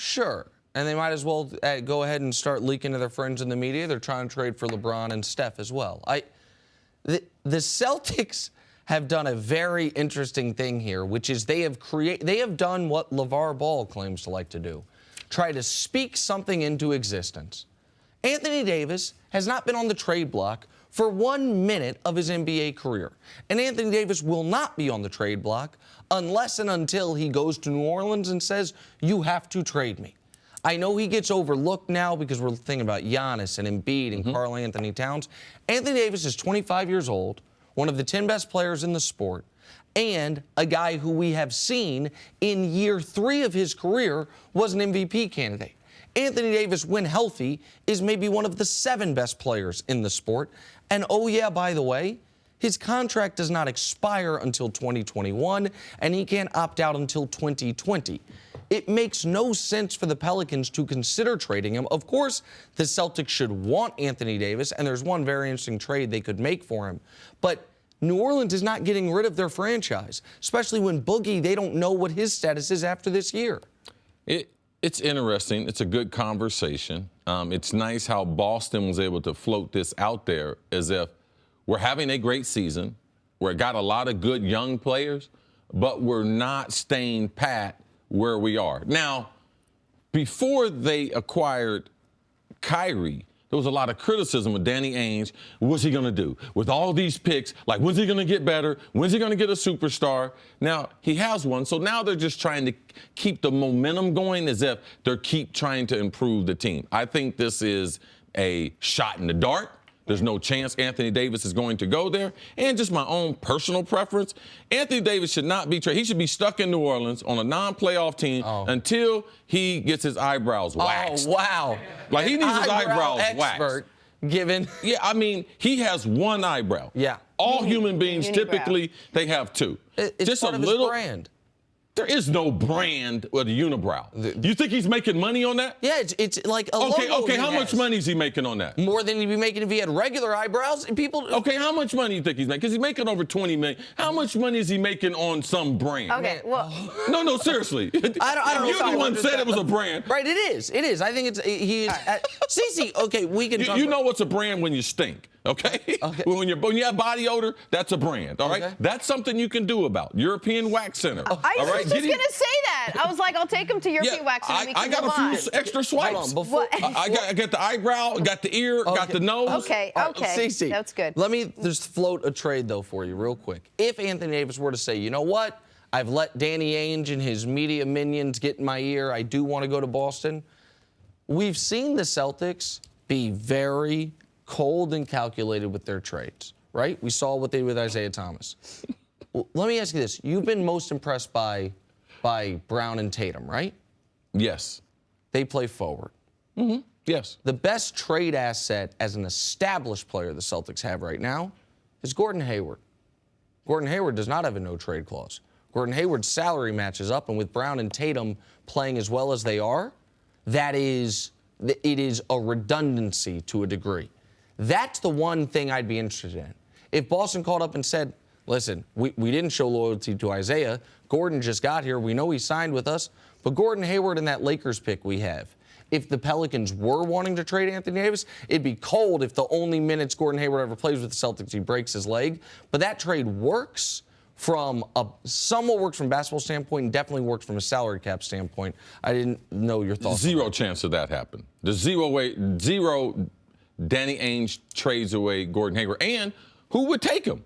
Sure. And they might as well go ahead and start leaking to their friends in the media. They're trying to trade for LeBron and Steph as well. The Celtics have done a very interesting thing here, which is they have done what LeVar Ball claims to like to do, try to speak something into existence. Anthony Davis has not been on the trade block for 1 minute of his NBA career. And Anthony Davis will not be on the trade block unless and until he goes to New Orleans and says, you have to trade me. I know he gets overlooked now because we're thinking about Giannis and Embiid and Karl Anthony Towns. Anthony Davis is 25 years old, one of the 10 best players in the sport, and a guy who we have seen in year 3 of his career was an MVP candidate. Anthony Davis, when healthy, is maybe one of the 7 best players in the sport. And oh yeah, by the way, his contract does not expire until 2021, and he can't opt out until 2020. It makes no sense for the Pelicans to consider trading him. Of course, the Celtics should want Anthony Davis, and there's one very interesting trade they could make for him. But New Orleans is not getting rid of their franchise, especially when Boogie, they don't know what his status is after this year. It's interesting. It's a good conversation. It's nice how Boston was able to float this out there as if we're having a great season. We've got a lot of good young players, but we're not staying pat where we are. Now, before they acquired Kyrie, there was a lot of criticism of Danny Ainge. What's he going to do with all these picks? Like, when's he going to get better? When's he going to get a superstar? Now, he has one. So now they're just trying to keep the momentum going as if they're keep trying to improve the team. I think this is a shot in the dark. There's no chance Anthony Davis is going to go there. And just my own personal preference, Anthony Davis should not be traded. He should be stuck in New Orleans on a non-playoff team until he gets his eyebrows waxed. Oh, wow. Like, he needs his eyebrows waxed. Given. Yeah, I mean, he has one eyebrow. Yeah. All human beings, typically, they have 2. It's just part a of little his brand. There is no brand with a unibrow. You think he's making money on that? Yeah, it's like a logo. Okay, how much money is he making on that? More than he'd be making if he had regular eyebrows. People. Okay, how much money do you think he's making? Because he's making over $20 million. How much money is he making on some brand? Okay, well. No, seriously. I don't know. You're the one said it was a brand. Right, it is. It is. I think it's. He is. Cece, okay, we can. You know what's a brand when you stink. Okay? When you have body odor, that's a brand, all right? Okay. That's something you can do about. European Wax Center. I was just going to say that. I was like, I'll take him to European Wax Center. I got a few extra swipes. Hold on, I got the eyebrow, got the ear, got the nose. Okay. Cece, that's good. Let me just float a trade, though, for you real quick. If Anthony Davis were to say, you know what? I've let Danny Ainge and his media minions get in my ear. I do want to go to Boston. We've seen the Celtics be very cold and calculated with their trades, right? We saw what they did with Isaiah Thomas. Well, let me ask you this. You've been most impressed by Brown and Tatum, right? Yes. They play forward. Yes. The best trade asset as an established player the Celtics have right now is Gordon Hayward. Gordon Hayward does not have a no-trade clause. Gordon Hayward's salary matches up, and with Brown and Tatum playing as well as they are, it is a redundancy to a degree. That's the one thing I'd be interested in. If Boston called up and said, listen, we didn't show loyalty to Isaiah. Gordon just got here. We know he signed with us. But Gordon Hayward and that Lakers pick we have, if the Pelicans were wanting to trade Anthony Davis, it'd be cold if the only minutes Gordon Hayward ever plays with the Celtics, he breaks his leg. But that trade works somewhat works from a basketball standpoint and definitely works from a salary cap standpoint. I didn't know your thoughts. Zero chance of that happen. There's zero Danny Ainge trades away Gordon Hayward. And who would take him?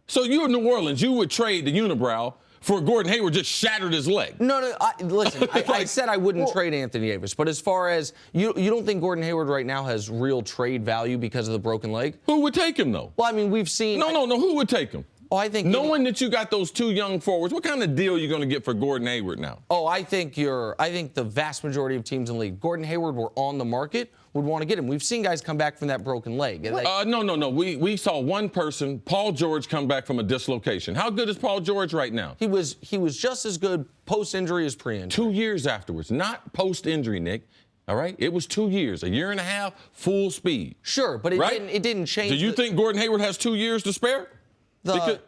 So you're in New Orleans. You would trade the unibrow for Gordon Hayward just shattered his leg. No, listen, I said I wouldn't trade Anthony Davis. But as far as, you don't think Gordon Hayward right now has real trade value because of the broken leg? Who would take him, though? Well, I mean, we've seen. No. Who would take him? Oh, I think knowing that you got those 2 young forwards, what kind of deal are you going to get for Gordon Hayward now? Oh, I think the vast majority of teams in the league, Gordon Hayward were on the market, would want to get him. We've seen guys come back from that broken leg. No. We saw one person, Paul George, come back from a dislocation. How good is Paul George right now? He was just as good post-injury as pre-injury. 2 years afterwards, not post-injury, Nick. All right? It was 2 years, a year and a half, full speed. Sure, but it didn't change. Do you think Gordon Hayward has 2 years to spare?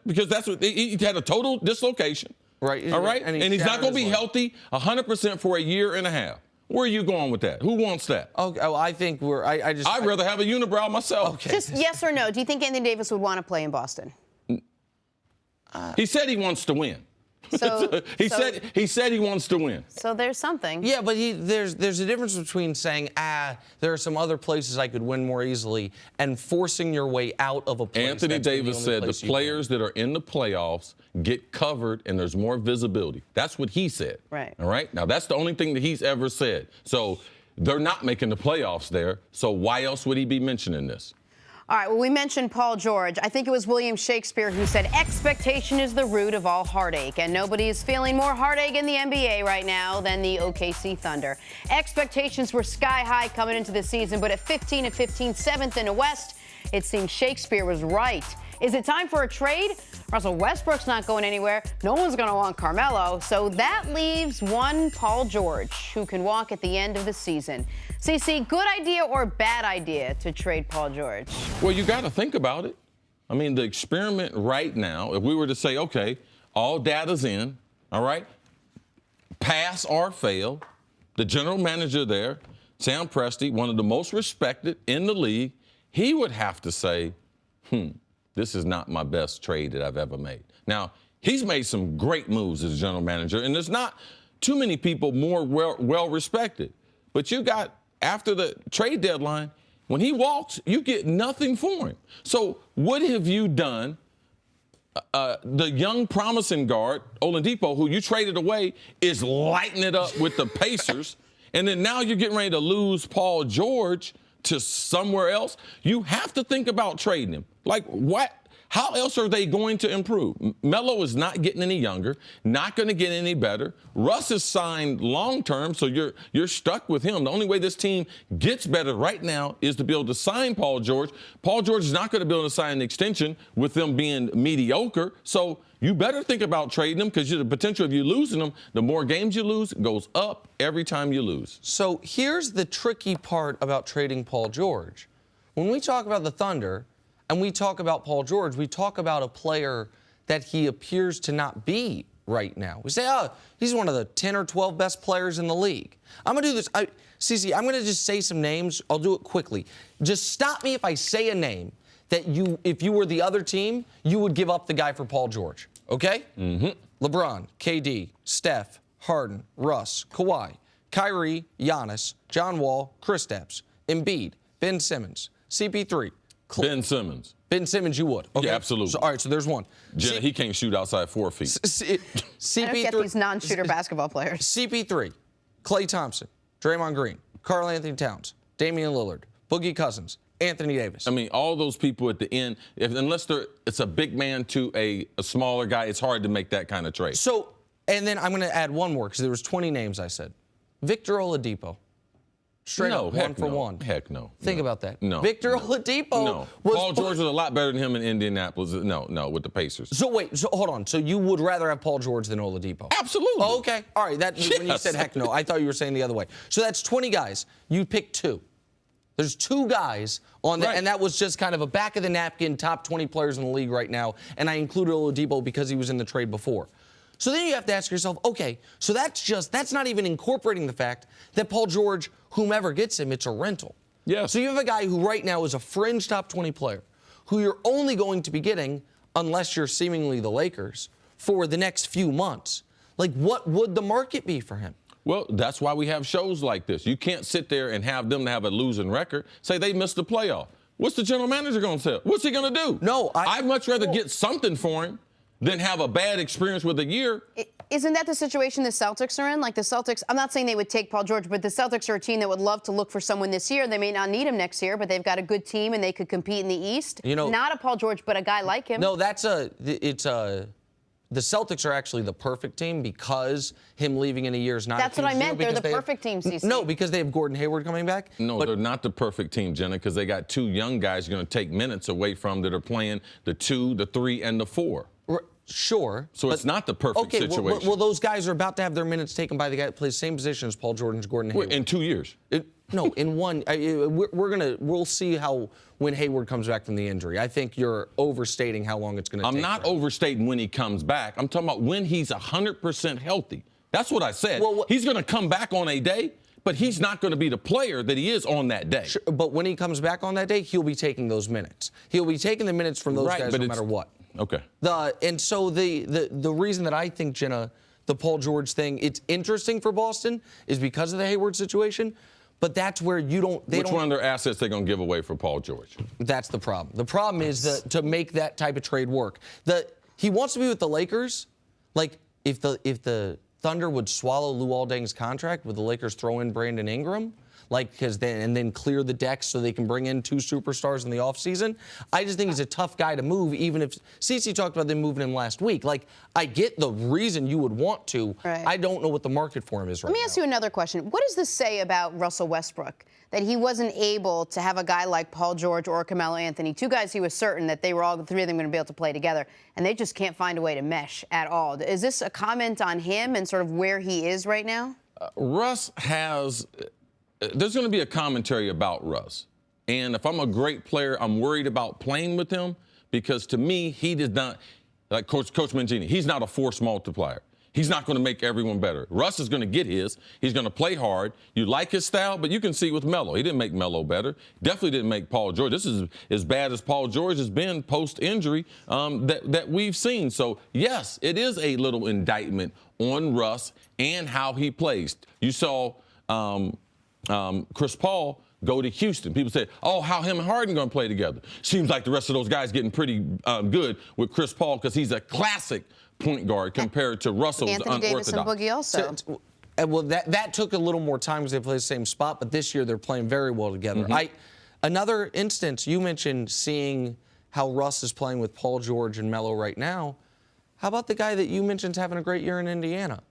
Because that's what he had a total dislocation. Right. All right? And he's not going to be healthy 100% for a year and a half. Where are you going with that? Who wants that? Okay, oh, I think I'd rather have a unibrow myself. Okay. Just yes or no. Do you think Anthony Davis would want to play in Boston? He said he wants to win. So he said he wants to win. So there's something. Yeah, but there's a difference between saying, there are some other places I could win more easily, and forcing your way out of a place. Anthony Davis said the players that are in the playoffs get covered and there's more visibility. That's what he said. Right. All right? Now, that's the only thing that he's ever said. So they're not making the playoffs there. So why else would he be mentioning this? All right, well, we mentioned Paul George. I think it was William Shakespeare who said, expectation is the root of all heartache. And nobody is feeling more heartache in the NBA right now than the OKC Thunder. Expectations were sky high coming into the season, but at 15-15, 7th in the West, it seems Shakespeare was right. Is it time for a trade? Russell Westbrook's not going anywhere. No one's going to want Carmelo. So that leaves one Paul George, who can walk at the end of the season. CC, good idea or bad idea to trade Paul George? Well, you got to think about it. I mean, the experiment right now, if we were to say, okay, all data's in, all right, pass or fail, the general manager there, Sam Presti, one of the most respected in the league, he would have to say, this is not my best trade that I've ever made. Now, he's made some great moves as general manager, and there's not too many people more well-respected. But you got, after the trade deadline, when he walks, you get nothing for him. So what have you done? The young promising guard, Oladipo, who you traded away, is lighting it up with the Pacers. And then now you're getting ready to lose Paul George to somewhere else. You have to think about trading him. Like, what? How else are they going to improve? Melo is not getting any younger, not going to get any better. Russ is signed long-term, so you're stuck with him. The only way this team gets better right now is to be able to sign Paul George. Paul George is not going to be able to sign an extension with them being mediocre. So you better think about trading them, because the potential of you losing them, the more games you lose, goes up every time you lose. So here's the tricky part about trading Paul George. When we talk about the Thunder, and we talk about Paul George, we talk about a player that he appears to not be right now. We say, he's one of the 10 or 12 best players in the league. I'm going to do this. CC, I'm going to just say some names. I'll do it quickly. Just stop me if I say a name that if you were the other team, you would give up the guy for Paul George. Okay? Mm-hmm. LeBron, KD, Steph, Harden, Russ, Kawhi, Kyrie, Giannis, John Wall, Kristaps, Embiid, Ben Simmons, CP3. Ben Simmons. Ben Simmons, you would. Okay. Yeah, absolutely. So, all right, so there's one. Jenna, he can't shoot outside 4 feet. I don't get these non-shooter basketball players. CP3, Klay Thompson, Draymond Green, Karl Anthony Towns, Damian Lillard, Boogie Cousins, Anthony Davis. I mean, all those people at the end, unless it's a big man to a smaller guy, it's hard to make that kind of trade. So, and then I'm going to add one more, because there was 20 names I said. Victor Oladipo. Straight up, one for one. Heck no. Think about that. No. Victor Oladipo. No. Paul George was a lot better than him in Indianapolis. No, with the Pacers. So wait, hold on. So you would rather have Paul George than Oladipo? Absolutely. Oh, okay. All right. When you said heck no, I thought you were saying the other way. So that's 20 guys. You picked 2. There's 2 guys on that, right. And that was just kind of a back-of-the-napkin top 20 players in the league right now, and I included Oladipo because he was in the trade before. So then you have to ask yourself, okay, so that's not even incorporating the fact that Paul George, whomever gets him, it's a rental. Yeah. So you have a guy who right now is a fringe top 20 player, who you're only going to be getting, unless you're seemingly the Lakers, for the next few months. Like, what would the market be for him? Well, that's why we have shows like this. You can't sit there and have them to have a losing record, say they missed the playoff. What's the general manager going to say? What's he going to do? No, I'd much rather get something for him than have a bad experience with a year. Isn't that the situation the Celtics are in? Like the Celtics, I'm not saying they would take Paul George, but the Celtics are a team that would love to look for someone this year. They may not need him next year, but they've got a good team and they could compete in the East. Not a Paul George, but a guy like him. No, the Celtics are actually the perfect team, because him leaving in a year is not. That's what I meant. They're the perfect team, CC. No, because they have Gordon Hayward coming back. No, they're not the perfect team, Jenna, because they got 2 young guys you're going to take minutes away from that are playing the 2, the 3, and the 4. Sure. So it's not the perfect situation. Well, those guys are about to have their minutes taken by the guy that plays the same position as Paul George and Gordon Hayward. In 2 years. No, in one. We'll see how when Hayward comes back from the injury. I think you're overstating how long it's going to take. I'm not overstating when he comes back. I'm talking about when he's 100% healthy. That's what I said. He's going to come back on a day, but he's not going to be the player that he is on that day. Sure, but when he comes back on that day, he'll be taking those minutes. He'll be taking the minutes from those guys no matter what. Okay. And so the reason that I think, Jenna, the Paul George thing, it's interesting for Boston is because of the Hayward situation. But that's where you don't. Which one of their assets they're going to give away for Paul George? That's the problem. The problem is to make that type of trade work. He wants to be with the Lakers. Like if the Thunder would swallow Luol Deng's contract, would the Lakers throw in Brandon Ingram? Then clear the decks so they can bring in 2 superstars in the offseason. I just think he's a tough guy to move, even if CeCe talked about them moving him last week. Like, I get the reason you would want to. Right. I don't know what the market for him is right now. Let me ask you another question. What does this say about Russell Westbrook? That he wasn't able to have a guy like Paul George or Carmelo Anthony, 2 guys he was certain that they were all 3 of them going to be able to play together, and they just can't find a way to mesh at all. Is this a comment on him and sort of where he is right now? Russ has... There's going to be a commentary about Russ. And if I'm a great player, I'm worried about playing with him because, to me, he does not, like Coach Mangini, he's not a force multiplier. He's not going to make everyone better. Russ is going to get his. He's going to play hard. You like his style, but you can see with Melo. He didn't make Melo better. Definitely didn't make Paul George. This is as bad as Paul George has been post-injury that we've seen. So, yes, it is a little indictment on Russ and how he plays. You saw Chris Paul go to Houston. People say, oh, how him and Harden going to play together? Seems like the rest of those guys getting pretty good with Chris Paul because he's a classic point guard compared to Russell's Anthony Davis and Boogie also. Well, that took a little more time because they play the same spot, but this year they're playing very well together. Mm-hmm. Another instance, you mentioned seeing how Russ is playing with Paul George and Melo right now. How about the guy that you mentioned having a great year in Indiana?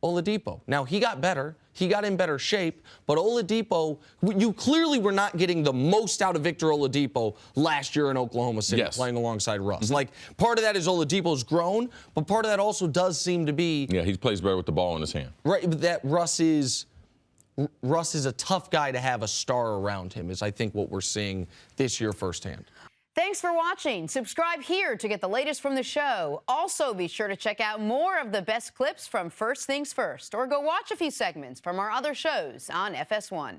Oladipo. Now, he got better. He got in better shape. But Oladipo, you clearly were not getting the most out of Victor Oladipo last year in Oklahoma City playing alongside Russ. Mm-hmm. Like, part of that is Oladipo's grown, but part of that also does seem to be... Yeah, he plays better with the ball in his hand. Right, but that Russ is a tough guy to have a star around him, is I think what we're seeing this year firsthand. Thanks for watching. Subscribe here to get the latest from the show. Also, be sure to check out more of the best clips from First Things First, or go watch a few segments from our other shows on FS1.